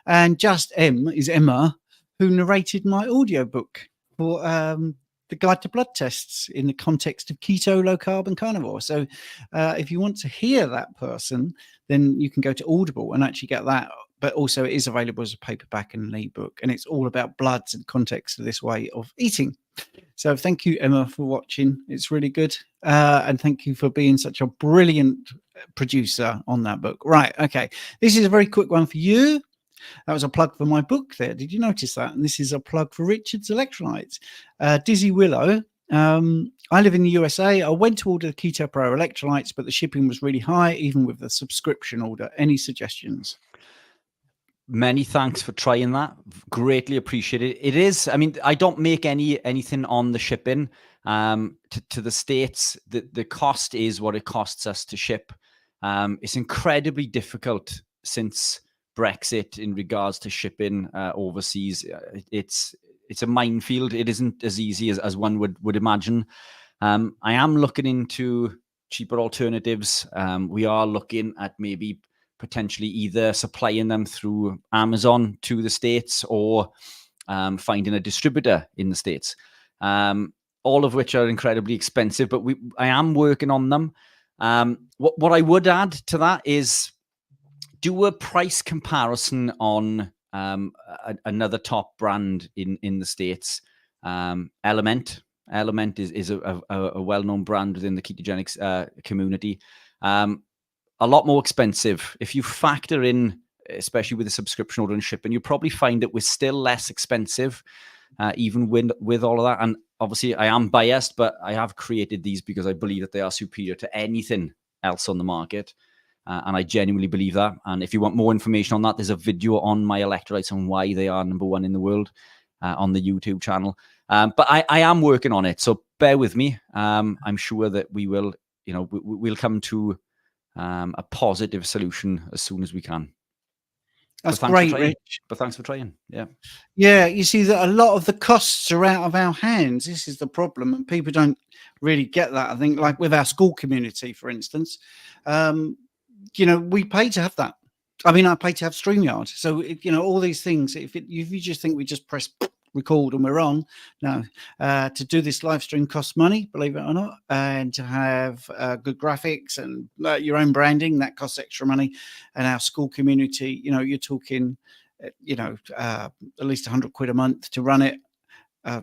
S1: And Just M is Emma, who narrated my audiobook for the guide to blood tests in the context of keto, low carb, and carnivore. So if you want to hear that person, then you can go to Audible and actually get that. But also it is available as a paperback and an ebook, and it's all about bloods and context of this way of eating. So thank you, Emma, for watching. It's really good. And thank you for being such a brilliant producer on that book. Right. Okay. This is a very quick one for you. That was a plug for my book there. Did you notice that? And this is a plug for Richard's Electrolyte. Dizzy Willow. I live in the USA. I went to order the Keto Pro electrolytes, but the shipping was really high, even with the subscription order. Any suggestions?
S2: Many thanks for trying that. Greatly appreciated. It is, I mean, I don't make anything on the shipping to the States. The cost is what it costs us to ship. It's incredibly difficult since Brexit in regards to shipping overseas. It's a minefield. It isn't as easy as one would imagine. I am looking into cheaper alternatives. We are looking at maybe potentially either supplying them through Amazon to the States, or finding a distributor in the States, all of which are incredibly expensive, but I am working on them. What I would add to that is do a price comparison on another top brand in the States. Element is a well-known brand within the ketogenics community. A lot more expensive. If you factor in, especially with the subscription order and shipping, you probably find that we're still less expensive, even with all of that. And obviously I am biased, but I have created these because I believe that they are superior to anything else on the market. And I genuinely believe that. And if you want more information on that, there's a video on my electrolytes and why they are #1 in the world on the YouTube channel. But I am working on it. So bear with me. I'm sure that we will, we'll come to a positive solution as soon as we can.
S1: That's great, Rich.
S2: But thanks for trying. Yeah.
S1: Yeah, you see that a lot of the costs are out of our hands. This is the problem, and people don't really get that. I think, like with our school community, for instance, we pay to have that. I mean, I pay to have StreamYard. So, all these things, if you just think we just press record and we're on, no, to do this live stream costs money, believe it or not, and to have good graphics and your own branding, that costs extra money. And our school community, you're talking, at least 100 quid a month to run it,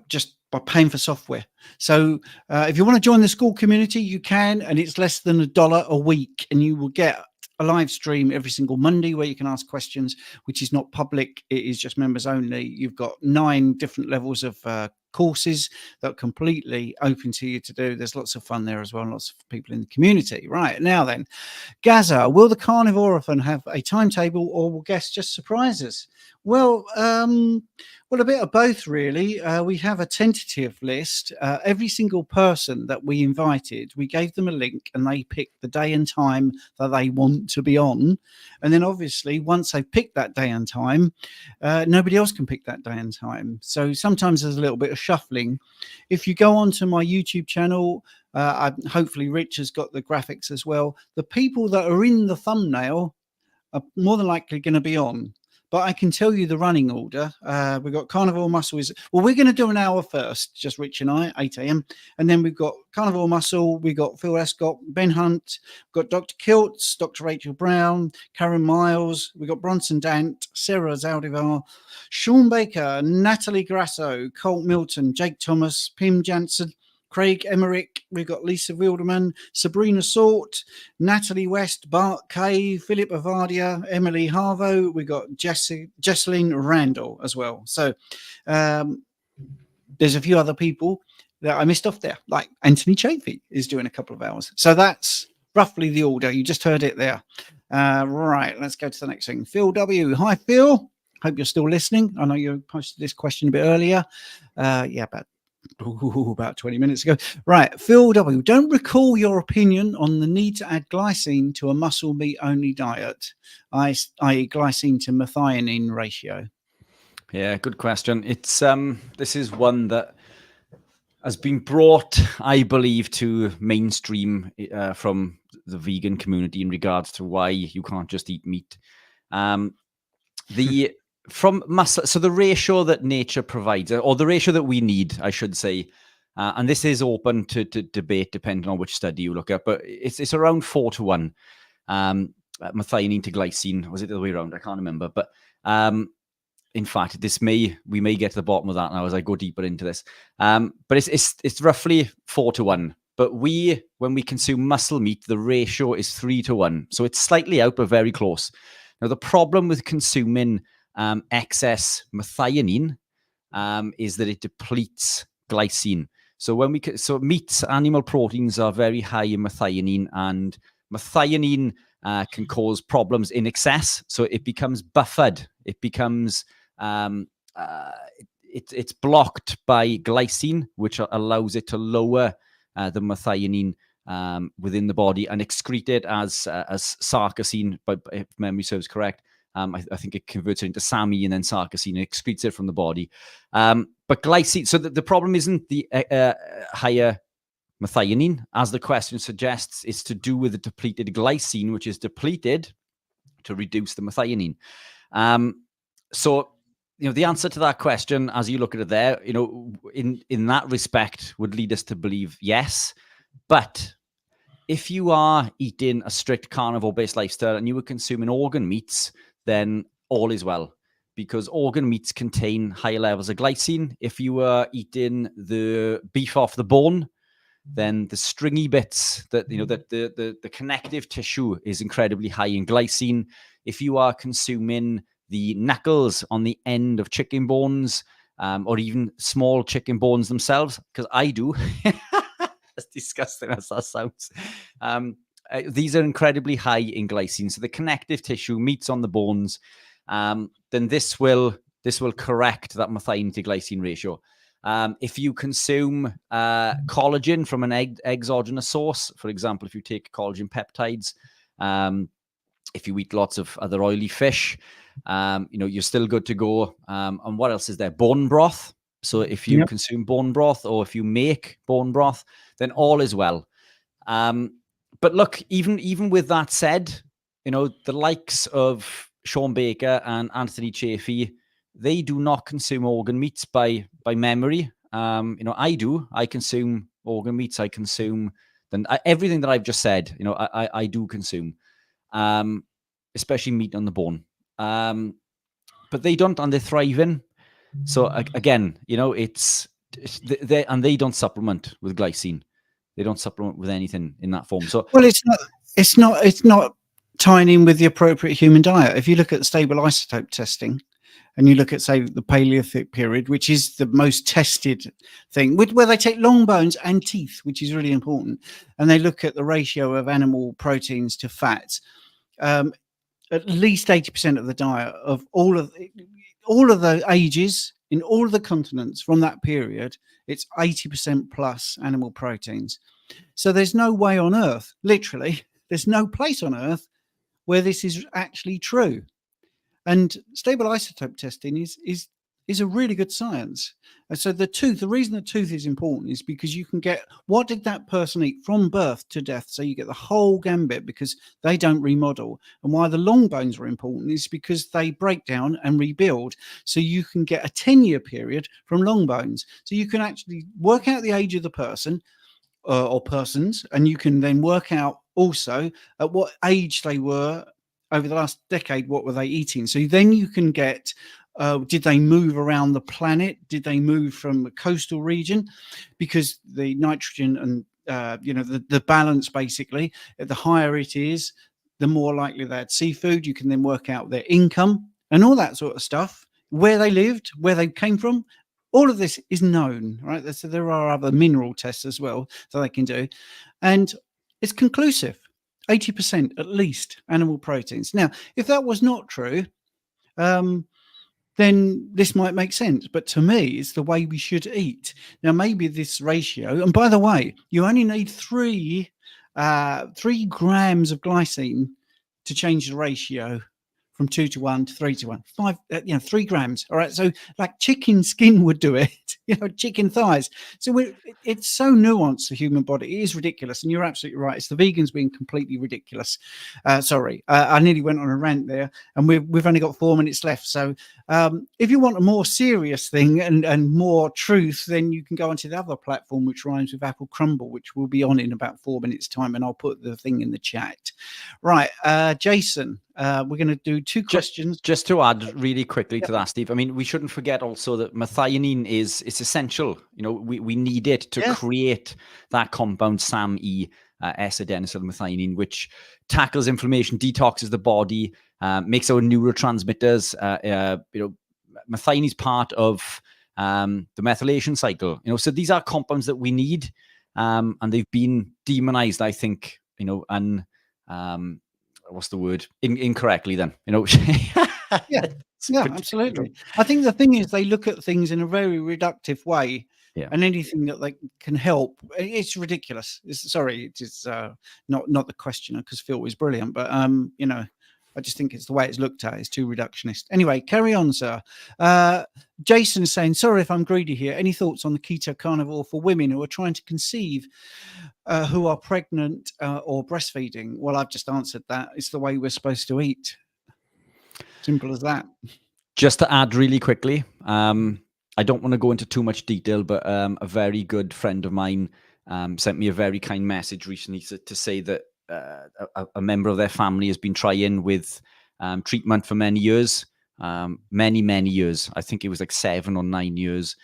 S1: just by paying for software. So if you want to join the school community, you can, and it's less than $1 a week, and you will get a live stream every single Monday where you can ask questions, which is not public. It is just members only. You've got 9 different levels of courses that are completely open to you to do. There's lots of fun there as well, and lots of people in the community. Right, now then, Gaza, will the Carnivore-a-thon have a timetable, or will guests just surprise us? Well, a bit of both, really. We have a tentative list. Every single person that we invited, we gave them a link, and they picked the day and time that they want to be on. And then, obviously, once they've picked that day and time, nobody else can pick that day and time. So sometimes there's a little bit of shuffling. If you go onto my YouTube channel, hopefully Rich has got the graphics as well. The people that are in the thumbnail are more than likely going to be on. But I can tell you the running order. We've got Carnivore Muscle we're going to do an hour first, just Rich and I, 8 a.m. And then we've got Carnivore Muscle, we've got Phil Escott, Ben Hunt, we've got Dr. Kiltz, Dr. Rachel Brown, Karen Miles, we've got Bronson Dant, Sarah Zaldivar, Sean Baker, Natalie Grasso, Colt Milton, Jake Thomas, Pim Jansen, Craig Emmerich, we've got Lisa Wilderman, Sabrina Sort, Natalie West, Bart Kay, Philip Avadia, Emily Harvo, we've got Jesseline Randall as well. So there's a few other people that I missed off there, like Anthony Chafee is doing a couple of hours. So that's roughly the order. You just heard it there. Right, let's go to the next thing. Phil W. Hi, Phil. Hope you're still listening. I know you posted this question a bit earlier. About 20 minutes ago. Right, Phil W. Don't recall your opinion on the need to add glycine to a muscle meat only diet, i.e. glycine to methionine ratio.
S2: Yeah, good question. It's this is one that has been brought, I believe, to mainstream from the vegan community in regards to why you can't just eat meat. From muscle, so the ratio that nature provides, or the ratio that we need, I should say, and this is open to debate depending on which study you look at, but it's around 4:1 methionine to glycine. Was it the other way around? I can't remember. But in fact, we may get to the bottom of that now as I go deeper into this. But it's roughly 4:1. But when we consume muscle meat, the ratio is 3:1. So it's slightly out, but very close. Now, the problem with consuming excess methionine is that it depletes glycine. So meats, animal proteins are very high in methionine, and methionine can cause problems in excess. So it becomes buffered. It becomes it's blocked by glycine, which allows it to lower the methionine within the body and excrete it as sarcosine, if memory serves correct. I think it converts it into SAMe and then sarcosine and excretes it from the body. But glycine, so the problem isn't the higher methionine, as the question suggests. It's to do with the depleted glycine, which is depleted to reduce the methionine. So, the answer to that question, as you look at it there, in that respect, would lead us to believe yes. But if you are eating a strict carnivore-based lifestyle and you were consuming organ meats, then all is well, because organ meats contain higher levels of glycine. If you were eating the beef off the bone, then the stringy bits, that the connective tissue is incredibly high in glycine. If you are consuming the knuckles on the end of chicken bones, or even small chicken bones themselves, because I do, as disgusting as that sounds. These are incredibly high in glycine. So the connective tissue meats on the bones, then this will correct that methionine to glycine ratio. If you consume collagen from an exogenous source, for example, if you take collagen peptides, if you eat lots of other oily fish, you're still good to go. And what else is there? Bone broth. So if you consume bone broth, or if you make bone broth, then all is well. But look, even with that said, the likes of Sean Baker and Anthony Chafee, they do not consume organ meats by memory. I do. I consume organ meats. I consume everything that I've just said. I do consume, especially meat on the bone. But they don't, and they're thriving. So again, they don't supplement with glycine. They don't supplement with anything in that form. So
S1: it's not tying in with the appropriate human diet. If you look at stable isotope testing, and you look at, say, the Paleolithic period, which is the most tested thing, where they take long bones and teeth, which is really important, and they look at the ratio of animal proteins to fat. At least 80% of the diet of all of the ages in all of the continents from that period, it's 80% plus animal proteins. So there's no way on earth, literally, there's no place on earth where this is actually true. And stable isotope testing is a really good science. And so the reason the tooth is important is because you can get, what did that person eat from birth to death? So you get the whole gambit, because they don't remodel. And why the long bones are important is because they break down and rebuild. So you can get a 10-year period from long bones. So you can actually work out the age of the person, or persons, and you can then work out also at what age they were over the last decade. What were they eating? So then you can get, did they move around the planet? Did they move from a coastal region? Because the nitrogen and the balance, basically, the higher it is, the more likely they had seafood. You can then work out their income and all that sort of stuff, where they lived, where they came from. All of this is known, right? So there are other mineral tests as well that they can do, and it's conclusive. 80% at least animal proteins. Now, if that was not true, then this might make sense. But to me, it's the way we should eat. Now, maybe this ratio, and by the way, you only need 3 grams of glycine to change the ratio from 2 to 1 to 3 to 1. 3 grams. All right. So like chicken skin would do it, chicken thighs. So it's so nuanced, the human body. It is ridiculous. And you're absolutely right. It's the vegans being completely ridiculous. Sorry, I nearly went on a rant there, and we've only got 4 minutes left. So if you want a more serious thing and more truth, then you can go onto the other platform, which rhymes with Apple Crumble, which will be on in about 4 minutes time. And I'll put the thing in the chat. Right. Jason, we're going to do 2 questions.
S2: Just to add really quickly to that, Steve. I mean, we shouldn't forget also that methionine is essential. We need it to create that compound SAM-E, S-adenosyl methionine, which tackles inflammation, detoxes the body, makes our neurotransmitters. Methionine is part of the methylation cycle. So these are compounds that we need, and they've been demonized, I think. And what's the word? Incorrectly, then.
S1: Yeah, absolutely. I think the thing is, they look at things in a very reductive way, and anything that they can help, it's ridiculous. It is not the questioner, because Phil is brilliant, but I just think it's the way it's looked at. It's too reductionist. Anyway, carry on, sir. Jason is saying, sorry if I'm greedy here. Any thoughts on the keto carnivore for women who are trying to conceive, who are pregnant or breastfeeding? Well, I've just answered that. It's the way we're supposed to eat. Simple as that.
S2: Just to add really quickly, I don't want to go into too much detail, but a very good friend of mine sent me a very kind message recently to say that a member of their family has been trying with treatment for many years, many years. I think it was like 7 or 9 years,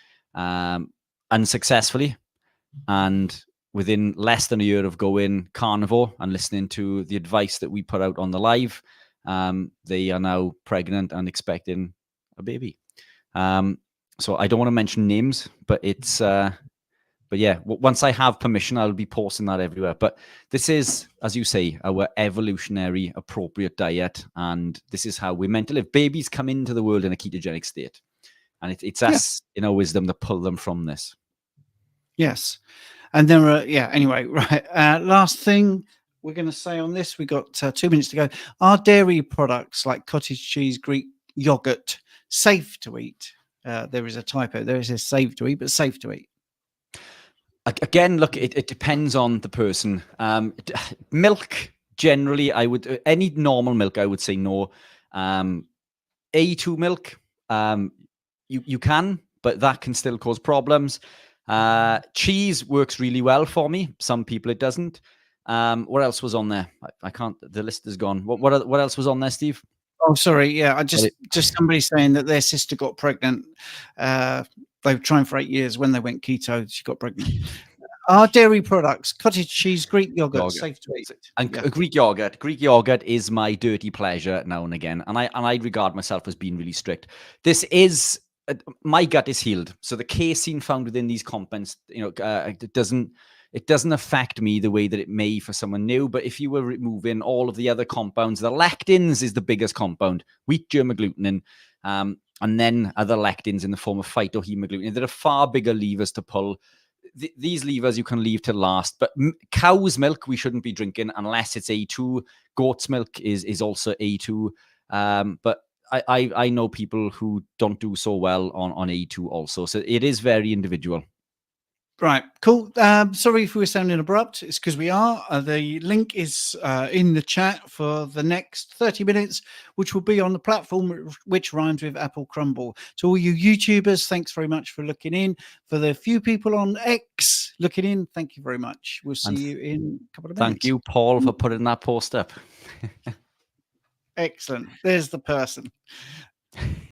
S2: unsuccessfully. And within less than a year of going carnivore and listening to the advice that we put out on the live, they are now pregnant and expecting a baby. So I don't want to mention names, but it's... But yeah, once I have permission, I'll be posting that everywhere. But this is, as you say, our evolutionary appropriate diet. And this is how we're meant to live. Babies come into the world in a ketogenic state. And it's us, in our wisdom, to pull them from this.
S1: Yes. And there are, anyway, right. Last thing we're going to say on this, we got 2 minutes to go. Are dairy products like cottage cheese, Greek yogurt safe to eat? There is a typo. There is a safe to eat, but safe to eat.
S2: Again, look, it depends on the person. Milk, generally, any normal milk, I would say no. A2 milk, you can, but that can still cause problems. Cheese works really well for me. Some people it doesn't. What else was on there? I can't. The list is gone. What else was on there, Steve?
S1: Oh, sorry. Yeah, just somebody saying that their sister got pregnant. They were trying for 8 years. When they went keto, she got pregnant. Our dairy products, cottage cheese, Greek yogurt,
S2: Yogurt.
S1: safe to eat.
S2: And
S1: Yeah.
S2: Greek yogurt. Greek yogurt is my dirty pleasure now and again, and I regard myself as being really strict. This is my gut is healed, so the casein found within these compounds, it doesn't affect me the way that it may for someone new. But if you were removing all of the other compounds, the lectins is the biggest compound, wheat germ agglutinin, and then other lectins in the form of phytohemagglutinin. There are far bigger levers to pull. These levers you can leave to last, but cow's milk we shouldn't be drinking unless it's A2. Goat's milk is also A2, but I know people who don't do so well on A2 also, so it is very individual.
S1: Right, cool. Sorry if we're sounding abrupt. It's because we are. The link is in the chat for the next 30 minutes, which will be on the platform which rhymes with Apple Crumble. To all you YouTubers, thanks very much for looking in. For the few people on X looking in, thank you very much. We'll see you in a couple of minutes.
S2: Thank you, Paul, for putting that post up.
S1: Excellent. There's the person.